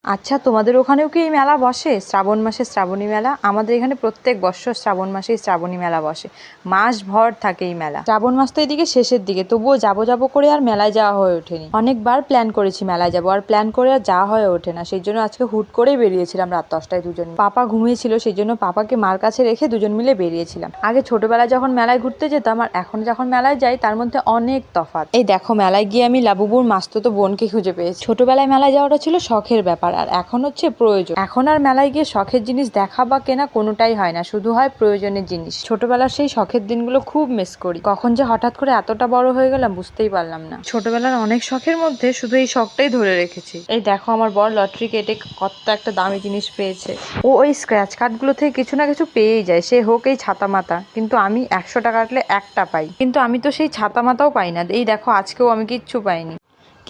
আচ্ছা, তোমাদের ওখানেও কি এই মেলা বসে? শ্রাবণ মাসে শ্রাবণী মেলা। আমাদের এখানে প্রত্যেক বছর শ্রাবণ মাসেই শ্রাবণী মেলা বসে। মাস ভর থাকে এই মেলা। শ্রাবণ মাস তো এদিকে শেষের দিকে, তবুও যাবো যাবো করে আর মেলায় যাওয়া হয়ে ওঠেনি। অনেকবার প্ল্যান করেছি মেলায় যাবো, আর প্ল্যান করে আর যাওয়া হয়ে ওঠে না। সেই জন্য আজকে হুট করেই বেরিয়েছিলাম রাত 10টায় দুজন। পাপা ঘুমিয়েছিল, সেই জন্য পাপাকে মার কাছে রেখে দুজন মিলে বেরিয়েছিলাম। আগে ছোটবেলায় যখন মেলায় ঘুরতে যেতাম আর এখন যখন মেলায় যাই তার মধ্যে অনেক তফাৎ। এই দেখো, মেলায় গিয়ে আমি লাবুবুর মাস্তুতো বোনকে খুঁজে পেয়েছি। ছোটবেলায় মেলায় যাওয়াটা ছিল শখের ব্যাপার, আর এখন হচ্ছে প্রয়োজন। এখন আর মেলায় গিয়ে শখের জিনিস দেখা বা কেনা কোনোটাই হয় না, শুধু হয় প্রয়োজনের জিনিস। ছোটবেলার সেই শখের দিনগুলো খুব মিস করি। কখন যে হঠাৎ করে এতটা বড় হয়ে গেলাম বুঝতেই পারলাম না। ছোটবেলার অনেক শখের মধ্যে শুধু এই শখটাই ধরে রেখেছি। এই দেখো, আমার বর লটারি কেটে কত একটা দামি জিনিস পেয়েছে। ও ওই স্ক্র্যাচ কার্ডগুলো থেকে কিছু না কিছু পেয়েই যায়, সে হোক এই ছাতা মাতা। কিন্তু আমি 100 টাকা কাটলে একটা পাই, কিন্তু আমি তো সেই ছাতা মাতাও পাই না। এই দেখো, আজকেও আমি কিচ্ছু পাইনি,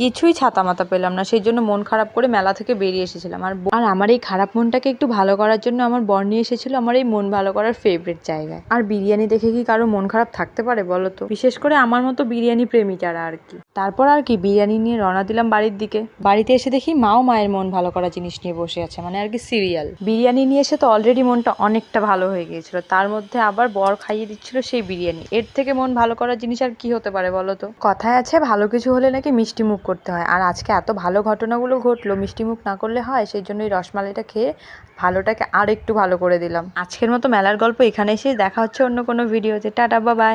কিছুই ছাতা মাতা পেলাম না। সেই জন্য মন খারাপ করে মেলা থেকে বেরিয়ে এসেছিলাম। আর আমার এই খারাপ মনটাকে একটু ভালো করার জন্য আমার বর নিয়ে এসেছিল আমার এই মন ভালো করার ফেভারিট জায়গায়। আর বিরিয়ানি দেখে কি কারো মন খারাপ থাকতে পারে বলো তো? বিশেষ করে আমার মতো বিরিয়ানি প্রেমী যারা আর কি। তারপর আর কি বিরিয়ানি নিয়ে রওনা দিলাম বাড়ির দিকে। বাড়িতে এসে দেখি মাও মায়ের মন ভালো করা জিনিস নিয়ে বসে আছে, মানে আর কি সিরিয়াল। বিরিয়ানি নিয়ে এসে তো অলরেডি মনটা অনেকটা ভালো হয়ে গিয়েছিল, তার মধ্যে আবার বর খাইয়ে দিচ্ছিল সেই বিরিয়ানি। এর থেকে মন ভালো করার জিনিস আর কি হতে পারে বলো তো? কথায় আছে ভালো কিছু হলে নাকি মিষ্টি মুখ করতে হয়, আর আজকে এত ভালো ঘটনাগুলো ঘটলো, মিষ্টি মুখ না করলে হয়? সেই জন্য এই রসমালাইটা খেয়ে ভালোটাকে আর একটু ভালো করে দিলাম। আজকের মতো মেলার গল্প এখানে এসে দেখা হচ্ছে অন্য কোনো ভিডিওতে। Tata, bye bye.